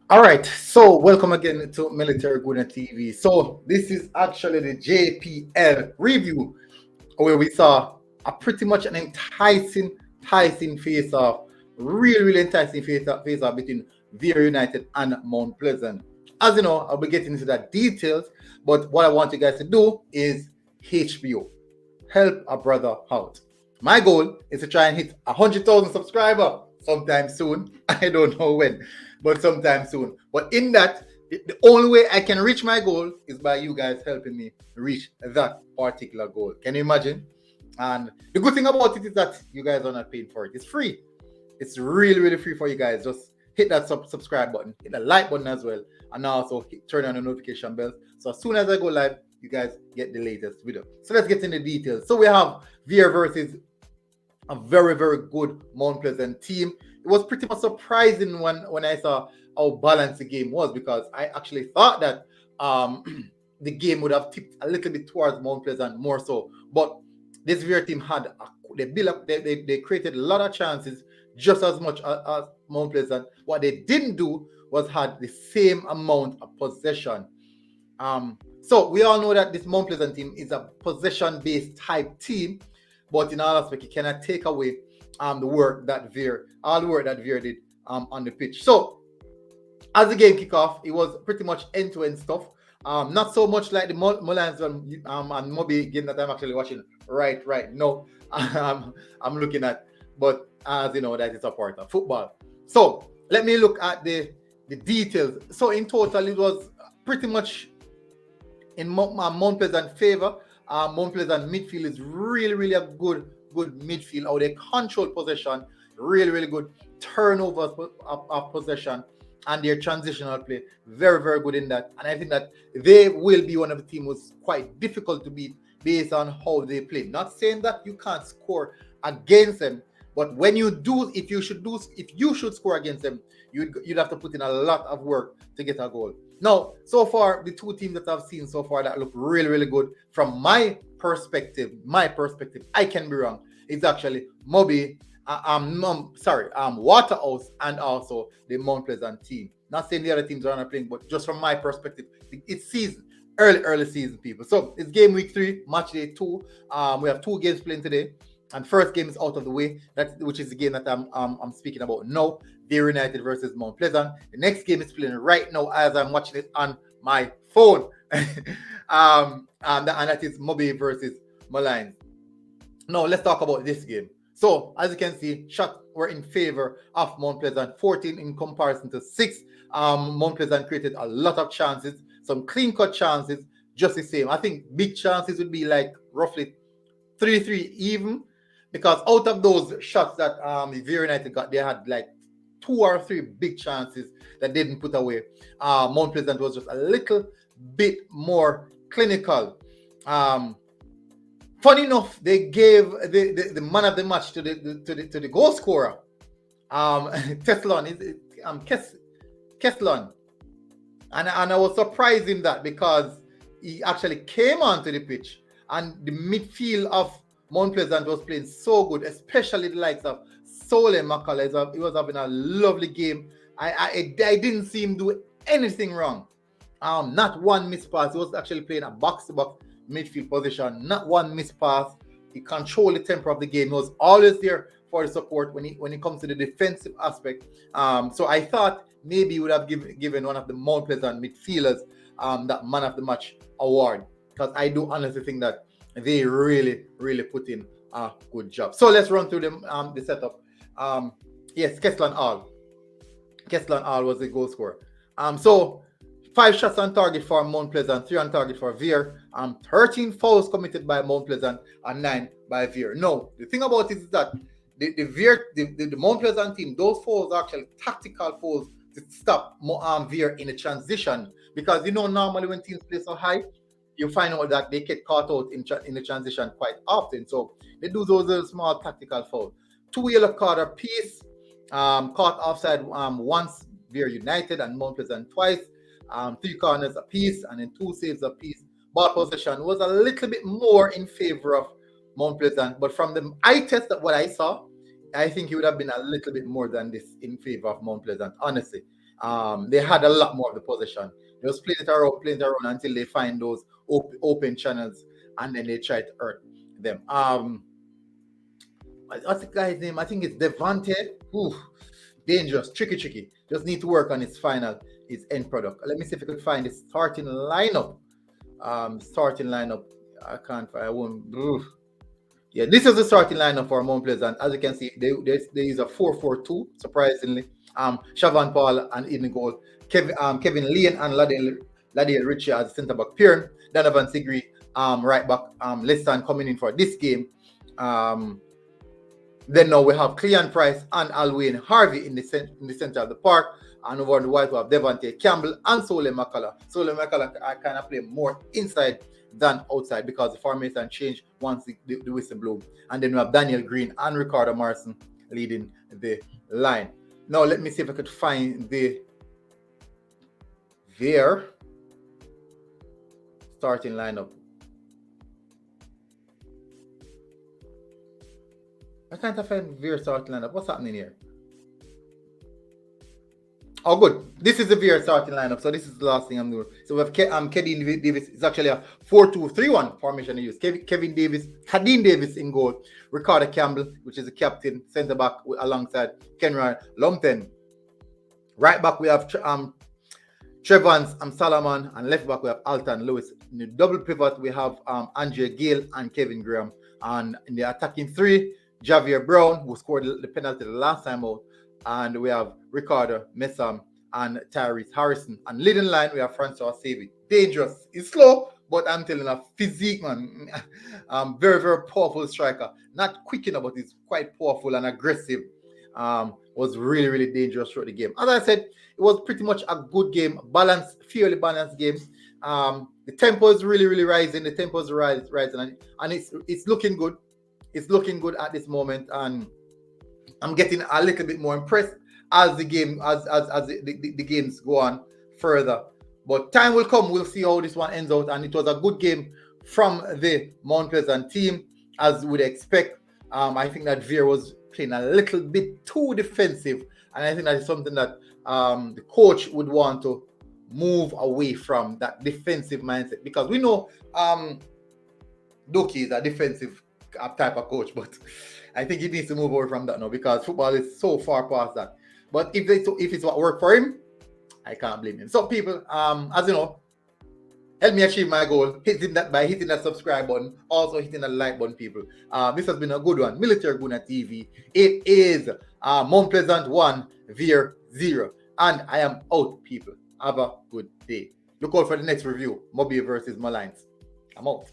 All right, so welcome again to Military Guna TV. So this is actually the JPL review where we saw a pretty much an enticing face off, really enticing face off between Vere United and Mount Pleasant. As you know, I'll be getting into that details, but what I want you guys to do is HBO, help a brother out. My goal is to try and hit 100,000 subscriber sometime soon. I don't know when, but sometime soon. But in that, the only way I can reach my goal is by you guys helping me reach that particular goal. Can you imagine? And the good thing about it is that you guys are not paying for it. It's free. It's really free for you guys. Just hit that subscribe button, hit the like button as well, and also turn on the notification bell. So as soon as I go live, you guys get the latest video. So let's get into the details. So we have Vere versus a very good Mount Pleasant team. It was pretty much surprising when I saw how balanced the game was, because I actually thought that the game would have tipped a little bit towards Mount Pleasant more so. But this Vere team had they built up, they created a lot of chances just as much as Mount Pleasant. What they didn't do was had the same amount of possession. So we all know that this Mount Pleasant team is a possession-based type team, but in all aspects, it cannot take away all the work that Vere did on the pitch. So as the game kicked off, it was pretty much end-to-end stuff. Not so much like the Mullins and Moby game that I'm actually watching right now. I'm looking at, but as you know, that is a part of football. So let me look at the details. So in total, it was pretty much in Mount Pleasant favor. Mount Pleasant midfield is really a good midfield. How they control possession, really good turnovers of possession, and their transitional play, very good in that. And I think that they will be one of the teams who's quite difficult to beat based on how they play. Not saying that you can't score against them, but when you do, if you should score against them, you'd have to put in a lot of work to get a goal. Now, so far, the two teams that I've seen so far that look really good from my perspective, I can be wrong. It's actually Moby, Waterhouse, and also the Mount Pleasant team. Not saying the other teams are not playing, but just from my perspective, it's season, early season, people. So it's game week 3, match day 2. We have 2 games playing today. And first game is out of the way, which is the game that I'm speaking about now. Vere United versus Mount Pleasant. The next game is playing right now as I'm watching it on my phone. and that is Moby versus Mullins. Now let's talk about this game. So as you can see, shots were in favor of Mount Pleasant, 14 in comparison to 6. Mount Pleasant created a lot of chances, some clean-cut chances, just the same. I think big chances would be like roughly 3-3 even, because out of those shots that Vere United got, they had like 2 or 3 big chances that they didn't put away. Mount Pleasant was just a little bit more clinical. Funny enough, they gave the man of the match to the goal scorer, Teslon, Keslon, and I was surprised in that because he actually came onto the pitch, and the midfield of Mount Pleasant was playing so good, especially the likes of Sole McCullough. He was having a lovely game. I didn't see him do anything wrong. Not one missed pass. He was actually playing a box-to-box midfield position. Not one missed pass. He controlled the tempo of the game. He was always there for the support when it comes to the defensive aspect. So I thought maybe he would have given one of the Mount Pleasant midfielders that man of the match award, because I do honestly think that they really put in a good job. So let's run through the setup. Yes, Keslan All was the goal scorer. So 5 shots on target for Mount Pleasant, 3 on target for Vere. 13 fouls committed by Mount Pleasant and 9 by Vere. No, the thing about it is that the Mount Pleasant team, those fouls are actually tactical fouls to stop Vere in the transition, because normally when teams play so high, you find out that they get caught out in the transition quite often. So they do those little small tactical fouls. 2 yellow card apiece, caught offside once, Vere United, and Mount Pleasant twice. 3 corners apiece, and then 2 saves apiece. Ball possession was a little bit more in favor of Mount Pleasant, but from the eye test that what I saw, I think it would have been a little bit more than this in favor of Mount Pleasant. Honestly, they had a lot more of the possession. They just playing it around until they find those open channels, and then they try to hurt them. What's the guy's name? I think it's Devante. Ooh, dangerous, tricky. Just need to work on his end product. Let me see if I can find the starting lineup. Starting lineup. I can't find. I won't. Oof. Yeah, this is the starting lineup for Mount Pleasant. As you can see, they use a 4-4-2. Surprisingly, Siobhan Paul and in goal. Kevin Lane and Ladale Ritchie as centre back pair. Donovan Sigri, right back. Leston coming in for this game. Then now we have Cleon Price and Alwyn Harvey in the center of the park. And over on the white we have Devante Campbell and Sole McCullough. Sole McCullough I kind of play more inside than outside because the formation changed once the whistle blew. And then we have Daniel Green and Ricardo Morrison leading the line. Now let me see if I could find the Vere starting lineup. I can't find Vere starting lineup. What's happening here? Oh, good. This is the Vere starting lineup. So this is the last thing I'm doing. So we have Kadeen Davis. It's actually a 4-2-3-1 formation to use. Kadeen Davis in goal. Ricardo Campbell, which is the captain, centre back alongside Kenrad Lumpton. Right back we have Trevans Solomon, and left back we have Alton Lewis. In the double pivot we have Andre Gale and Kevin Graham. And in the attacking three, Javier Brown, who scored the penalty the last time out. And we have Ricardo Messam and Tyrese Harrison. And leading line, we have Francois Savy. Dangerous. He's slow, but I'm telling you, physique, man. Very, very powerful striker. Not quick enough, but he's quite powerful and aggressive. Was really, really dangerous throughout the game. As I said, it was pretty much a good game. Fairly balanced game. The tempo is really, really rising. The tempo is rising. And it's looking good. It's looking good at this moment. And I'm getting a little bit more impressed as the games go on further. But time will come. We'll see how this one ends out. And it was a good game from the Mount Pleasant team, as would expect. I think that Vere was playing a little bit too defensive. And I think that is something that the coach would want to move away from, that defensive mindset. Because we know Doki is a defensive type of coach, but I think he needs to move away from that now because football is so far past that. But if it's what worked for him, I can't blame him. So people, as you know, help me achieve my goal, hitting that subscribe button, also hitting that like button, people. This has been a good one. Military Guna TV. It is Mount Pleasant 1, Vere 0. And I am out, people. Have a good day. Look out for the next review. Mobile versus Malines. I'm out.